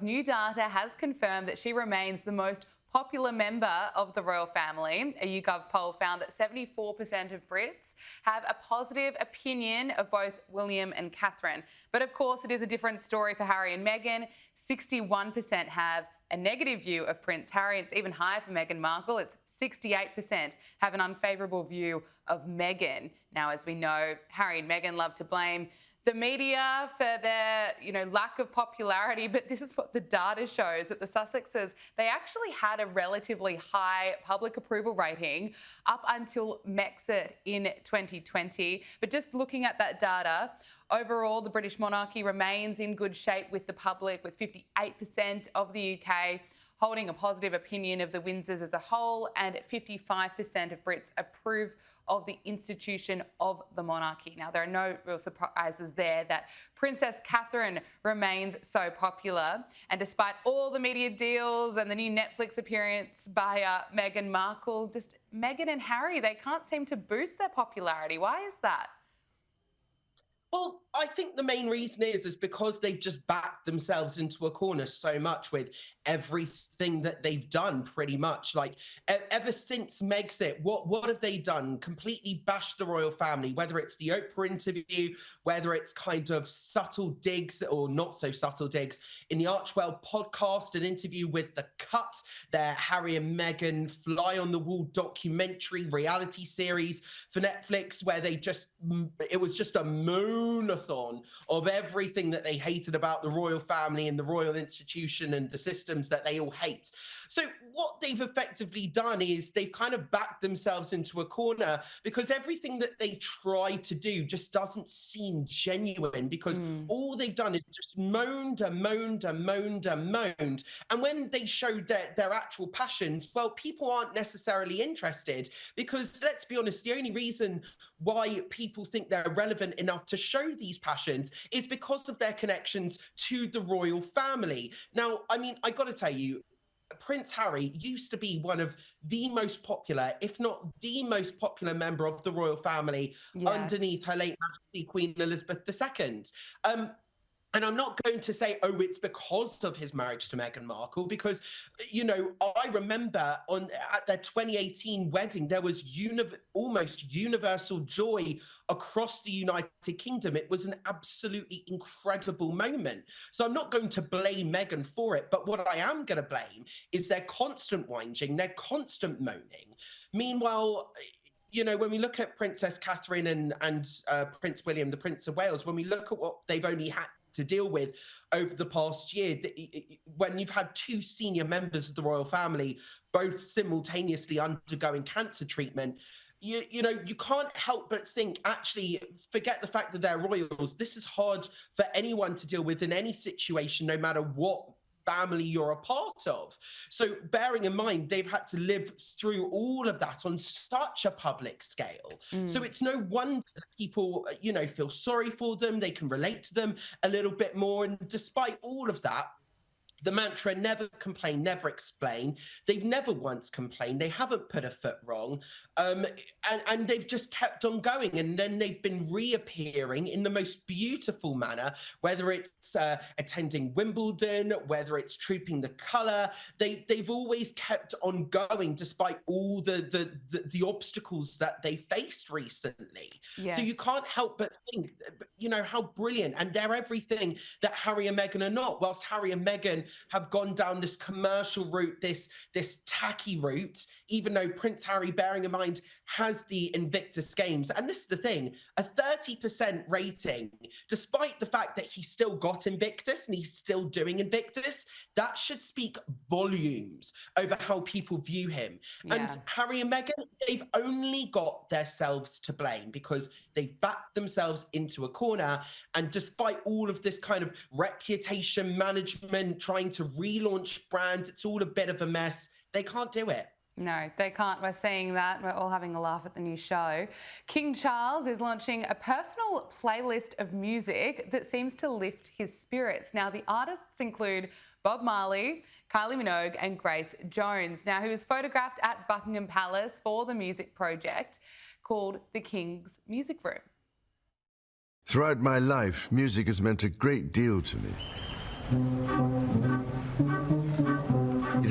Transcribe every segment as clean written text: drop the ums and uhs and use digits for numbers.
New data has confirmed that she remains the most popular member of the royal family. A YouGov poll found that 74% of Brits have a positive opinion of both William and Catherine. But of course, it is a different story for Harry and Meghan. 61% have a negative view of Prince Harry. It's even higher for Meghan Markle. It's 68% have an unfavourable view of Meghan. Now, as we know, Harry and Meghan love to blame the media for their, lack of popularity, but this is what the data shows, that the Sussexes, they actually had a relatively high public approval rating up until Brexit in 2020. But just looking at that data, overall, the British monarchy remains in good shape with the public, with 58% of the UK holding a positive opinion of the Windsors as a whole, and 55% of Brits approve of the institution of the monarchy. Now, there are no real surprises there that Princess Catherine remains so popular. And despite all the media deals and the new Netflix appearance by Meghan Markle, just Meghan and Harry, they can't seem to boost their popularity. Why is that? Well, I think the main reason is because they've just backed themselves into a corner so much with everything that they've done, pretty much. Like, ever since Megxit, what have they done? Completely bashed the royal family, whether it's the Oprah interview, whether it's kind of subtle digs or not so subtle digs in the Archwell podcast, an interview with The Cut, their Harry and Meghan fly on the wall documentary reality series for Netflix, where it was just a moonathon of everything that they hated about the royal family and the royal institution and the systems that they all hate. So what they've effectively done is they've kind of backed themselves into a corner, because everything that they try to do just doesn't seem genuine, because all they've done is just moaned and moaned and moaned and moaned. And when they showed their actual passions, well, people aren't necessarily interested, because let's be honest, the only reason why people think they're relevant enough to show these passions is because of their connections to the royal family. Now, I mean, I got to tell you, Prince Harry used to be one of the most popular, if not the most popular member of the royal family, underneath her late Majesty Queen Elizabeth II. And I'm not going to say, oh, it's because of his marriage to Meghan Markle, because, I remember at their 2018 wedding, there was almost universal joy across the United Kingdom. It was an absolutely incredible moment. So I'm not going to blame Meghan for it. But what I am going to blame is their constant whinging, their constant moaning. Meanwhile, when we look at Princess Catherine and Prince William, the Prince of Wales, when we look at what they've only had to deal with over the past year, when you've had two senior members of the royal family both simultaneously undergoing cancer treatment, you can't help but think, actually, forget the fact that they're royals. This is hard for anyone to deal with in any situation, no matter what family you're a part of. So bearing in mind, they've had to live through all of that on such a public scale. So it's no wonder that people, feel sorry for them. They can relate to them a little bit more. And despite all of that, the mantra, never complain, never explain. They've never once complained. They haven't put a foot wrong. And they've just kept on going. And then they've been reappearing in the most beautiful manner, whether it's attending Wimbledon, whether it's trooping the colour. They've always kept on going despite all the obstacles that they faced recently. Yes. So you can't help but think, how brilliant. And they're everything that Harry and Meghan are not. Whilst Harry and Meghan have gone down this commercial route, this tacky route, even though Prince Harry, bearing in mind, has the Invictus Games. And this is the thing, a 30% rating, despite the fact that he still got Invictus and he's still doing Invictus, that should speak volumes over how people view him. Yeah. And Harry and Meghan, they've only got themselves to blame, because they've backed themselves into a corner. And despite all of this kind of reputation management, trying to relaunch brands, it's all a bit of a mess. They can't do it. No, they can't. We're seeing that. We're all having a laugh at the new show. King Charles is launching a personal playlist of music that seems to lift his spirits. Now, the artists include Bob Marley, Kylie Minogue and Grace Jones. Now, who was photographed at Buckingham Palace for the music project called The King's Music Room. Throughout my life, music has meant a great deal to me.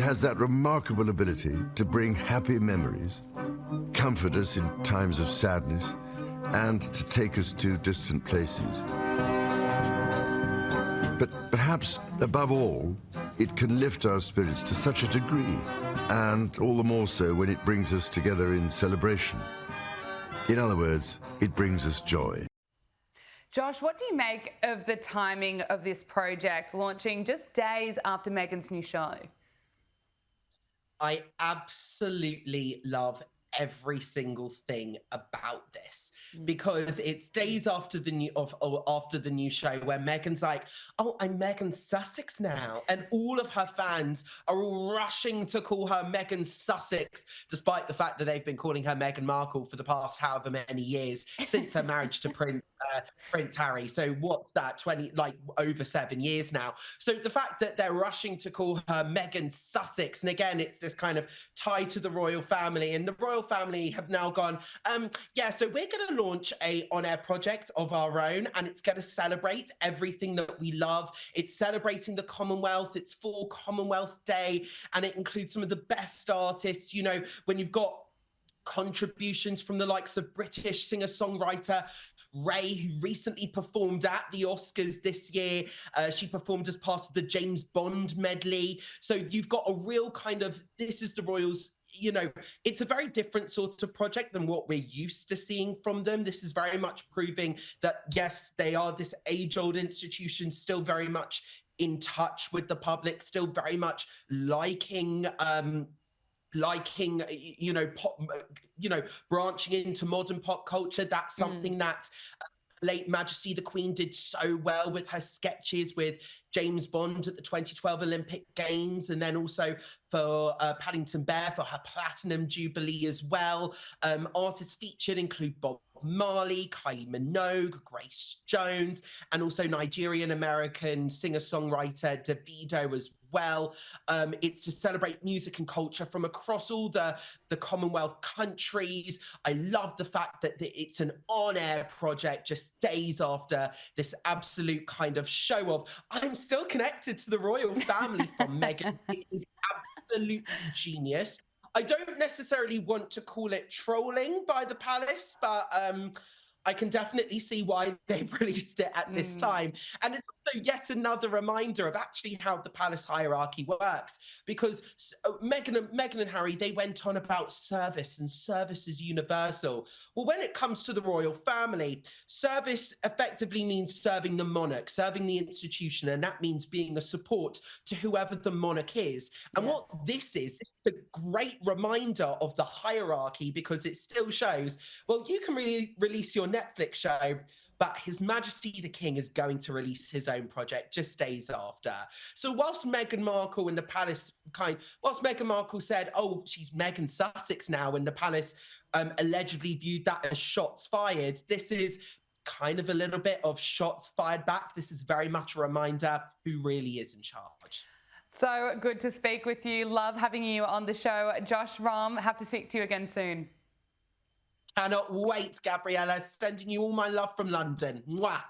has that remarkable ability to bring happy memories, comfort us in times of sadness, and to take us to distant places. But perhaps, above all, it can lift our spirits to such a degree, and all the more so when it brings us together in celebration. In other words, it brings us joy. Josh, what do you make of the timing of this project launching just days after Meghan's new show? I absolutely love every single thing about this because it's days after the new show where Meghan's like, "Oh, I'm Meghan Sussex now," and all of her fans are all rushing to call her Meghan Sussex, despite the fact that they've been calling her Meghan Markle for the past however many years since her marriage to Prince Harry. So what's that? Over 7 years now. So the fact that they're rushing to call her Meghan Sussex, and again, it's this kind of tie to the royal family, and the royal family have now gone, so we're going to launch a on-air project of our own, and it's going to celebrate everything that we love. It's celebrating the Commonwealth. It's for Commonwealth Day, and it includes some of the best artists. You know, when you've got contributions from the likes of British singer-songwriter Ray, who recently performed at the Oscars this year. She performed as part of the James Bond medley. So you've got a real kind of, this is the Royals. You know, it's a very different sort of project than what we're used to seeing from them. This is very much proving that, yes, they are this age-old institution, still very much in touch with the public, still very much liking branching into modern pop culture. That's something that late Majesty the Queen did so well with her sketches with James Bond at the 2012 Olympic Games, and then also for Paddington Bear for her Platinum Jubilee as well. Artists featured include Bob Marley, Kylie Minogue, Grace Jones, and also Nigerian-American singer-songwriter Davido as well. It's to celebrate music and culture from across all the Commonwealth countries. I love the fact that it's an on-air project just days after this absolute kind of show of, I'm still connected to the royal family from Meghan. It is absolutely genius. I don't necessarily want to call it trolling by the palace, but I can definitely see why they've released it at this time. And it's also yet another reminder of actually how the palace hierarchy works, because Meghan and Harry, they went on about service, and service is universal. Well, when it comes to the royal family, service effectively means serving the monarch, serving the institution, and that means being a support to whoever the monarch is. And what this is a great reminder of the hierarchy, because it still shows, well, you can really release your Netflix show, but His Majesty the King is going to release his own project just days after. So whilst Meghan Markle and the palace whilst Meghan Markle said, oh, she's Meghan Sussex now, and the palace allegedly viewed that as shots fired, this is kind of a little bit of shots fired back. This is very much a reminder who really is in charge. So good to speak with you. Love having you on the show. Josh Rom, have to speak to you again soon. Cannot wait, Gabriella. Sending you all my love from London. Mwah.